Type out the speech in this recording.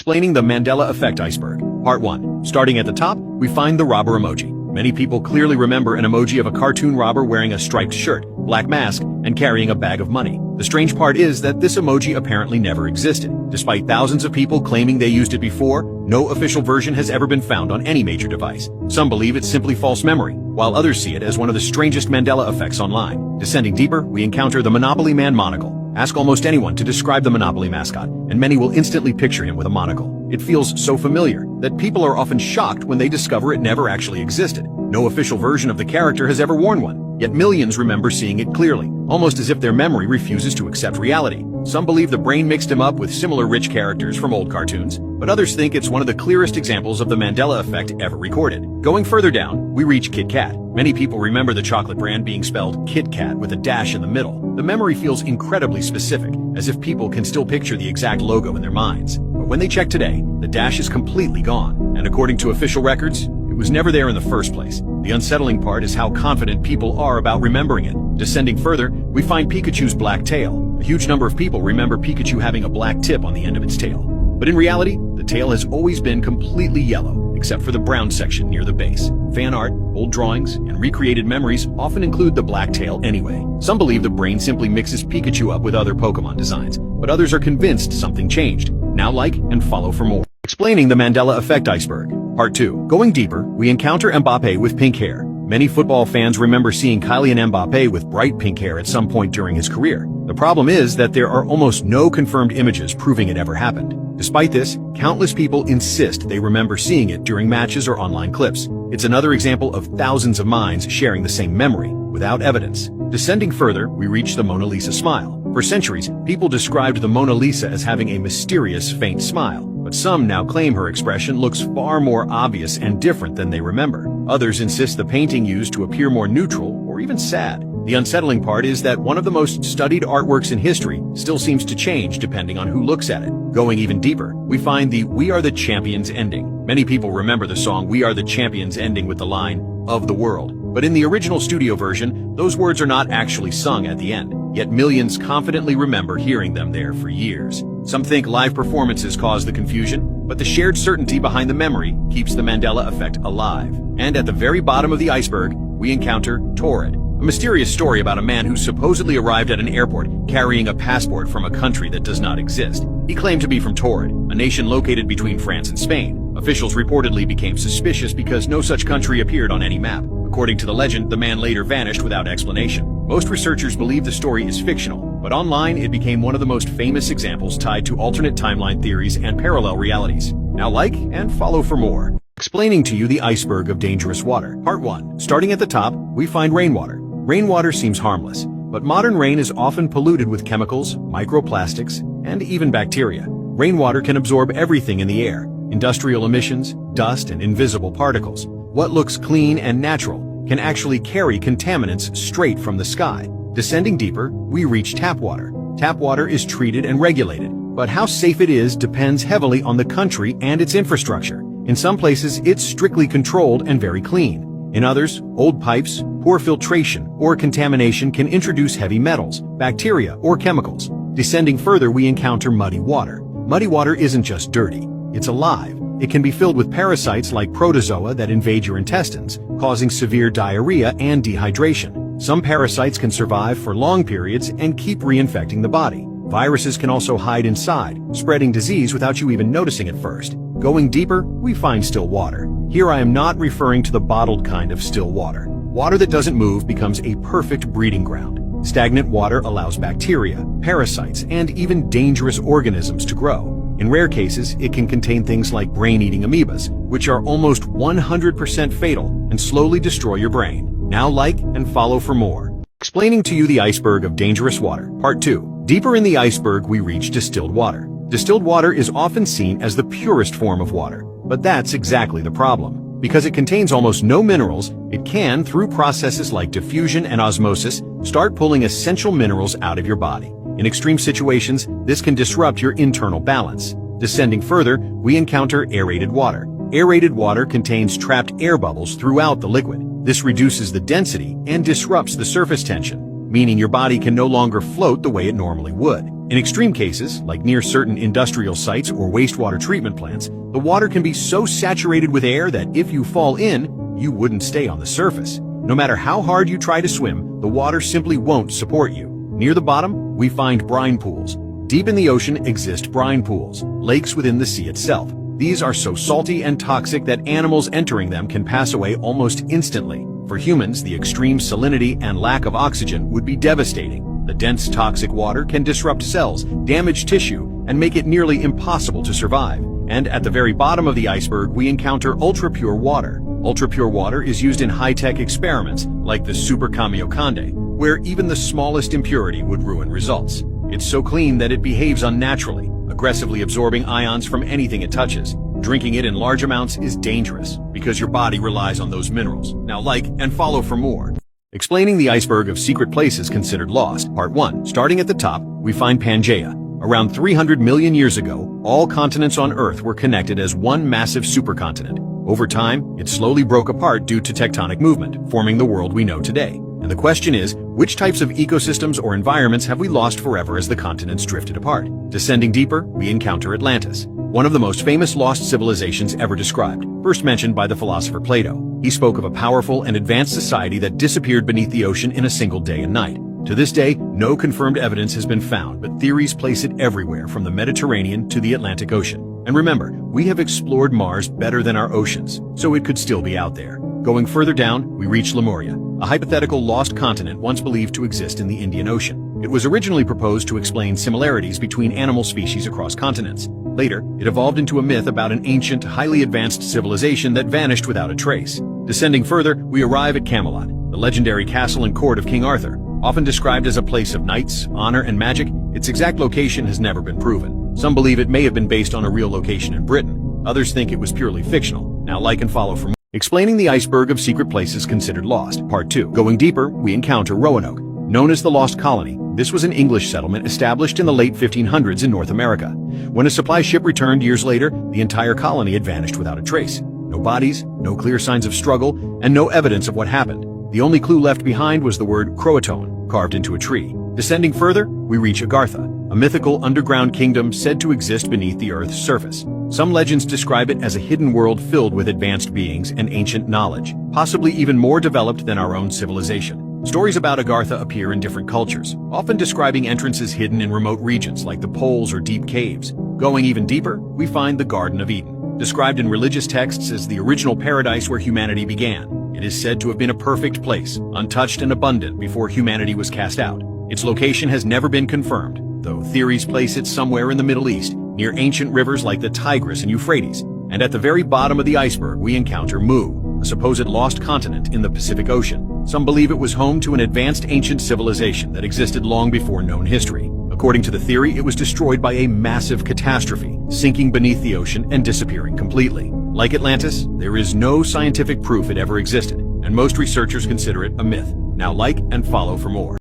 Explaining the Mandela Effect Iceberg. Part 1. Starting at the top, we find the robber emoji. Many people clearly remember an emoji of a cartoon robber wearing a striped shirt, black mask, and carrying a bag of money. The strange part is that this emoji apparently never existed. Despite thousands of people claiming they used it before, no official version has ever been found on any major device. Some believe it's simply false memory, while others see it as one of the strangest Mandela effects online. Descending deeper, we encounter the Monopoly Man monocle. Ask almost anyone to describe the Monopoly mascot, and many will instantly picture him with a monocle. It feels so familiar that people are often shocked when they discover it never actually existed. No official version of the character has ever worn one, yet millions remember seeing it clearly, almost as if their memory refuses to accept reality. Some believe the brain mixed him up with similar rich characters from old cartoons, but others think it's one of the clearest examples of the Mandela effect ever recorded. Going further down, we reach Kit Kat. Many people remember the chocolate brand being spelled Kit Kat with a dash in the middle. The memory feels incredibly specific, as if people can still picture the exact logo in their minds. But when they check today, the dash is completely gone, and according to official records, it was never there in the first place. The unsettling part is how confident people are about remembering it. Descending further, we find Pikachu's black tail. A huge number of people remember Pikachu having a black tip on the end of its tail. But in reality, the tail has always been completely yellow, except for the brown section near the base. Fan art, old drawings, and recreated memories often include the black tail anyway. Some believe the brain simply mixes Pikachu up with other Pokemon designs, but others are convinced something changed. Now like and follow for more. Explaining the Mandela Effect Iceberg. Part 2. Going deeper, we encounter Mbappe with pink hair. Many football fans remember seeing Kylian Mbappe with bright pink hair at some point during his career. The problem is that there are almost no confirmed images proving it ever happened. Despite this, countless people insist they remember seeing it during matches or online clips. It's another example of thousands of minds sharing the same memory, without evidence. Descending further, we reach the Mona Lisa smile. For centuries, people described the Mona Lisa as having a mysterious, faint smile. But some now claim her expression looks far more obvious and different than they remember. Others insist the painting used to appear more neutral or even sad. The unsettling part is that one of the most studied artworks in history still seems to change depending on who looks at it. Going even deeper, we find the "We Are the Champions" ending. Many people remember the song "We Are the Champions" ending with the line, "of the world." But in the original studio version, those words are not actually sung at the end. Yet millions confidently remember hearing them there for years. Some think live performances cause the confusion, but the shared certainty behind the memory keeps the Mandela effect alive. And at the very bottom of the iceberg, we encounter Torrid, a mysterious story about a man who supposedly arrived at an airport carrying a passport from a country that does not exist. He claimed to be from Torrid, a nation located between France and Spain. Officials reportedly became suspicious because no such country appeared on any map. According to the legend, the man later vanished without explanation. Most researchers believe the story is fictional, but online it became one of the most famous examples tied to alternate timeline theories and parallel realities. Now like and follow for more. Explaining to you the iceberg of dangerous water. Part 1. Starting at the top, we find rainwater. Rainwater seems harmless, but modern rain is often polluted with chemicals, microplastics, and even bacteria. Rainwater can absorb everything in the air: industrial emissions, dust, and invisible particles. What looks clean and natural can actually carry contaminants straight from the sky. Descending deeper, we reach tap water. Tap water is treated and regulated, but how safe it is depends heavily on the country and its infrastructure. In some places, it's strictly controlled and very clean. In others, old pipes, poor filtration, or contamination can introduce heavy metals, bacteria, or chemicals. Descending further, we encounter muddy water. Muddy water isn't just dirty, it's alive. It can be filled with parasites like protozoa that invade your intestines, causing severe diarrhea and dehydration. Some parasites can survive for long periods and keep reinfecting the body. Viruses can also hide inside, spreading disease without you even noticing at first. Going deeper, we find still water. Here I am not referring to the bottled kind of still water. Water that doesn't move becomes a perfect breeding ground. Stagnant water allows bacteria, parasites, and even dangerous organisms to grow. In rare cases, it can contain things like brain-eating amoebas, which are almost 100% fatal and slowly destroy your brain. Now like and follow for more. Explaining to you the iceberg of dangerous water. Part 2. Deeper in the iceberg, we reach distilled water. Distilled water is often seen as the purest form of water, but that's exactly the problem. Because it contains almost no minerals, it can, through processes like diffusion and osmosis, start pulling essential minerals out of your body. In extreme situations, this can disrupt your internal balance. Descending further, we encounter aerated water. Aerated water contains trapped air bubbles throughout the liquid. This reduces the density and disrupts the surface tension, meaning your body can no longer float the way it normally would. In extreme cases, like near certain industrial sites or wastewater treatment plants, the water can be so saturated with air that if you fall in, you wouldn't stay on the surface. No matter how hard you try to swim, the water simply won't support you. Near the bottom, we find brine pools. Deep in the ocean exist brine pools, lakes within the sea itself. These are so salty and toxic that animals entering them can pass away almost instantly. For humans, the extreme salinity and lack of oxygen would be devastating. The dense toxic water can disrupt cells, damage tissue, and make it nearly impossible to survive. And at the very bottom of the iceberg, we encounter ultra-pure water. Ultra-pure water is used in high-tech experiments like the Super Kamiokande, where even the smallest impurity would ruin results. It's so clean that it behaves unnaturally, aggressively absorbing ions from anything it touches. Drinking it in large amounts is dangerous because your body relies on those minerals. Now like and follow for more. Explaining the iceberg of secret places considered lost, Part 1. Starting at the top, we find Pangaea. Around 300 million years ago, all continents on Earth were connected as one massive supercontinent. Over time, it slowly broke apart due to tectonic movement, forming the world we know today. And the question is, which types of ecosystems or environments have we lost forever as the continents drifted apart? Descending deeper, we encounter Atlantis, one of the most famous lost civilizations ever described, first mentioned by the philosopher Plato. He spoke of a powerful and advanced society that disappeared beneath the ocean in a single day and night. To this day, no confirmed evidence has been found, but theories place it everywhere from the Mediterranean to the Atlantic Ocean. And remember, we have explored Mars better than our oceans, so it could still be out there. Going further down, we reach Lemuria, a hypothetical lost continent once believed to exist in the Indian Ocean. It was originally proposed to explain similarities between animal species across continents. Later, it evolved into a myth about an ancient, highly advanced civilization that vanished without a trace. Descending further, we arrive at Camelot, the legendary castle and court of King Arthur. Often described as a place of knights, honor, and magic, its exact location has never been proven. Some believe it may have been based on a real location in Britain. Others think it was purely fictional. Now like and follow for more. Explaining the iceberg of secret places considered lost, Part 2. Going deeper, we encounter Roanoke. Known as the Lost Colony, this was an English settlement established in the late 1500s in North America. When a supply ship returned years later, the entire colony had vanished without a trace. No bodies, no clear signs of struggle, and no evidence of what happened. The only clue left behind was the word Croatoan, carved into a tree. Descending further, we reach Agartha, a mythical underground kingdom said to exist beneath the Earth's surface. Some legends describe it as a hidden world filled with advanced beings and ancient knowledge, possibly even more developed than our own civilization. Stories about Agartha appear in different cultures, often describing entrances hidden in remote regions like the poles or deep caves. Going even deeper, we find the Garden of Eden, described in religious texts as the original paradise where humanity began. It is said to have been a perfect place, untouched and abundant before humanity was cast out. Its location has never been confirmed, though theories place it somewhere in the Middle East, near ancient rivers like the Tigris and Euphrates. And at the very bottom of the iceberg, we encounter Mu, a supposed lost continent in the Pacific Ocean. Some believe it was home to an advanced ancient civilization that existed long before known history. According to the theory, it was destroyed by a massive catastrophe, sinking beneath the ocean and disappearing completely. Like Atlantis, there is no scientific proof it ever existed, and most researchers consider it a myth. Now like and follow for more.